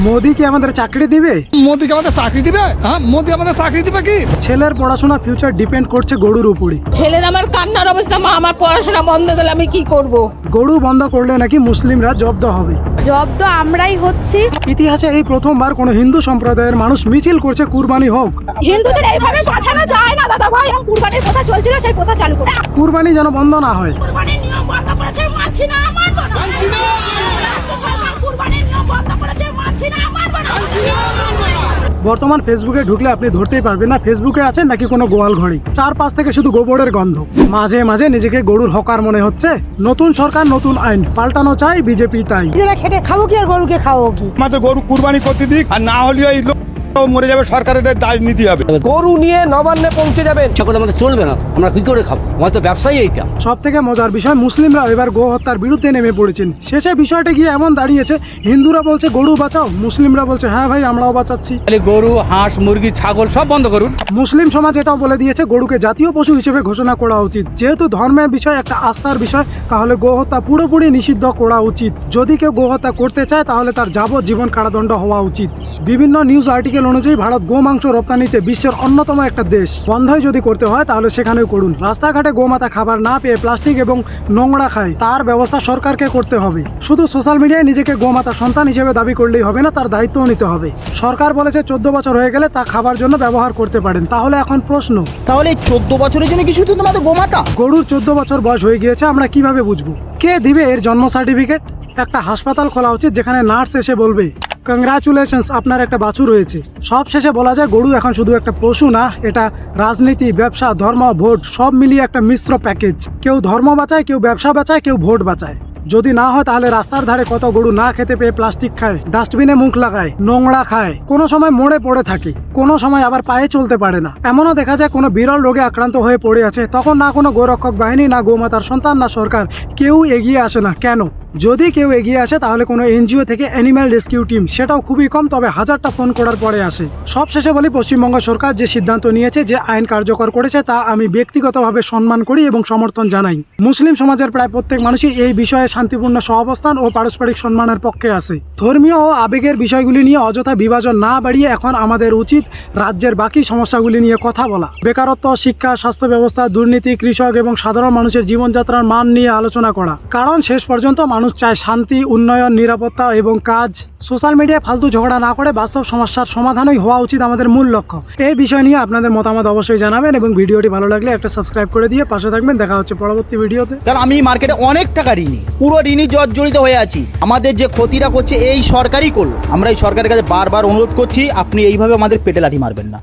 মোদি কি আমাদের চাকরি দিবে? মোদি কি আমাদের চাকরি দিবে? হ্যাঁ, মোদি আমাদের চাকরি দিবে কি? ছেলের পড়াশোনা ফিউচার ডিপেন্ড করছে গরুর উপরই। ছেলের আমার কান্নার অবস্থা, মা আমার পড়াশোনা বন্ধ গেলে আমি কি করব? গরু বন্ধ করলে নাকি মুসলিমরা জব্দ হবে। জব্দ আমরাই হচ্ছি। ইতিহাসে এই প্রথমবার কোনো হিন্দু সম্প্রদায়ের মানুষ মিছিল করছে কুরবানি হোক। হিন্দুদের এইভাবে বাঁচানো যায় না দাদা ভাই। কুরবানির কথা চলছিল, সেই কথা চালু করে কুরবানি যেন বন্ধ না হয়। কুরবানির নিয়ম বন্ধ করেছে, মানছি না, মানব না। মানছি না। রাজ্য সরকার কুরবানির নিয়ম বন্ধ করেছে, মানছি না, মানব না। বর্তমান ফেসবুকে ঢুকলে আপনি ধরতেই পারবেন না ফেসবুকে আছেন নাকি কোনো গোয়াল ঘড়ি। চারপাশ থেকে শুধু গোবরের গন্ধ। মাঝে মাঝে নিজেকে গরুর হকার মনে হচ্ছে। নতুন সরকার, নতুন আইন, পাল্টানো চাই বিজেপি তাই। নিজেরা খেটে খাবো কি আর গরুকে খাবো কি? আমাদের গরু কুরবানি করতে দিক, আর না হলে এই লোক মরে যাবে, সরকারের দায় নিতে হবে। গরু নিয়ে নবান্নে পৌঁছে যাবেন, সকলে আমাদের চলবে না, আমরা কি করে খাবো? আমাদের তো ব্যবসায়ী এইটা। সব থেকে মজার বিষয়, মুসলিমরা এবার গো হত্যার বিরুদ্ধে নেমে পড়েছেন। শেষে বিষয়টা গিয়ে এমন দাঁড়িয়েছে, হিন্দুরা বলছে গরু বাঁচাও, মুসলিমরা বলছে হ্যাঁ ভাই আমরাও বাঁচাচ্ছি। গরু, হাঁস, মুরগি, ছাগল সব বন্ধ করুন। মুসলিম সমাজ এটাও বলে দিয়েছে গরুকে জাতীয় পশু হিসেবে ঘোষণা করা উচিত। যেহেতু ধর্মের বিষয়, একটা আস্থার বিষয়, তাহলে গো হত্যা পুরোপুরি নিষিদ্ধ করা উচিত। যদি কেউ গো হত্যা করতে চায় তাহলে তার যাবজ্জীবন কারাদণ্ড হওয়া উচিত। বিভিন্ন নিউজ আর্টিকেল অনুযায়ী ভারত গোমাংস রপ্তানিতে বিশ্বের অন্যতম একটা দেশ। বন্ধই যদি করতে হয় তাহলে সেখানেও করুন। রাস্তাঘাটে গোমাতা খাবার না পেয়ে প্লাস্টিক এবং নোংরা খায়, তার ব্যবস্থা সরকারকে করতে হবে। শুধু সোশ্যাল মিডিয়ায় নিজেকে গোমাতা সন্তান হিসেবে দাবি করলেই হবে না, তার দায়িত্বও নিতে হবে। সরকার বলেছে 14 বছর হয়ে গেলে তা খাবার জন্য ব্যবহার করতে পারেন। তাহলে এখন প্রশ্ন, তাহলে 14 বছরের জন্য কি শুধু তোমাদের গোমাতা? গরুর 14 বছর বয়স হয়ে গিয়েছে, আমরা কিভাবে বুঝবো? কে দিবে এর জন্ম সার্টিফিকেট? একটা হাসপাতাল খোলা উচিত যেখানে নার্স এসে বলবে কংগ্রাচুলেশনস, আপনার একটা বাছুর হয়েছে। সব শেষে বলা যায় গরু এখন শুধু একটা পশু না, এটা রাজনীতি, ব্যবসা, ধর্ম, ভোট সব মিলিয়ে একটা মিশ্র প্যাকেজ। কেউ ধর্ম বাঁচায়, কেউ ব্যবসা বাঁচায়, কেউ ভোট বাঁচায়। যদি না হয় তাহলে রাস্তার ধারে কত গরু না খেতে পেয়ে প্লাস্টিক খায়, ডাস্টবিনে মুখ লাগায়, নোংরা খায়, কোনো সময় মোড়ে পড়ে থাকে, কোনো সময় আবার পায়ে চলতে পারে না। এমনও দেখা যায় কোনো বিরল রোগে আক্রান্ত হয়ে পড়ে আছে, তখন না কোনো গোরক্ষক বাহিনী, না গোমাতার সন্তান, না সরকার, কেউ এগিয়ে আসে না। কেন? যদি কেউ এগিয়ে আসে তাহলে কোনো এনজিও থেকে অ্যানিম্যাল রেস্কিউ টিম, সেটাও খুবই কম, তবে হাজারটা ফোন করার পরে আসে। সব শেষে বলি, পশ্চিমবঙ্গ সরকার যে সিদ্ধান্ত নিয়েছে, যে আইন কার্যকর করেছে, তা আমি ব্যক্তিগতভাবে সম্মান করি এবং সমর্থন জানাই। মুসলিম সমাজের প্রায় প্রত্যেক মানুষই এই বিষয়ে শান্তিপূর্ণ সহাবস্থান ও পারস্পরিক সম্মানের পক্ষে আছে। ধর্মীয় ও আবেগের বিষয়গুলি নিয়ে অযথা বিভাজন না বাড়িয়ে এখন আমাদের উচিত রাজ্যের বাকি সমস্যাগুলি নিয়ে কথা বলা। বেকারত্ব, শিক্ষা, স্বাস্থ্য ব্যবস্থা, দুর্নীতি, কৃষক এবং সাধারণ মানুষের জীবনযাত্রার মান নিয়ে আলোচনা করা। কারণ শেষ পর্যন্ত মানুষ চায় শান্তি, উন্নয়ন, নিরাপত্তা এবং কাজ। সোশ্যাল মিডিয়ায় ফালতু ঝগড়া না করে বাস্তব সমস্যার সমাধানই হওয়া উচিত আমাদের মূল লক্ষ্য। এই বিষয় নিয়ে আপনাদের মতামত অবশ্যই জানাবেন এবং ভিডিওটি ভালো লাগলে একটা সাবস্ক্রাইব করে দিয়ে পাশে থাকবেন। দেখা হচ্ছে পরবর্তী ভিডিওতে। কারণ আমি মার্কেটে অনেক টাকা ঋণী, পুরো ঋণী জর্জরিত হয়ে আছি। আমাদের যে ক্ষতিটা করছে এই সরকারই করলো। আমরা এই সরকারের কাছে বারবার অনুরোধ করছি, আপনি এইভাবে আমাদের পেটে লাথি মারবেন না।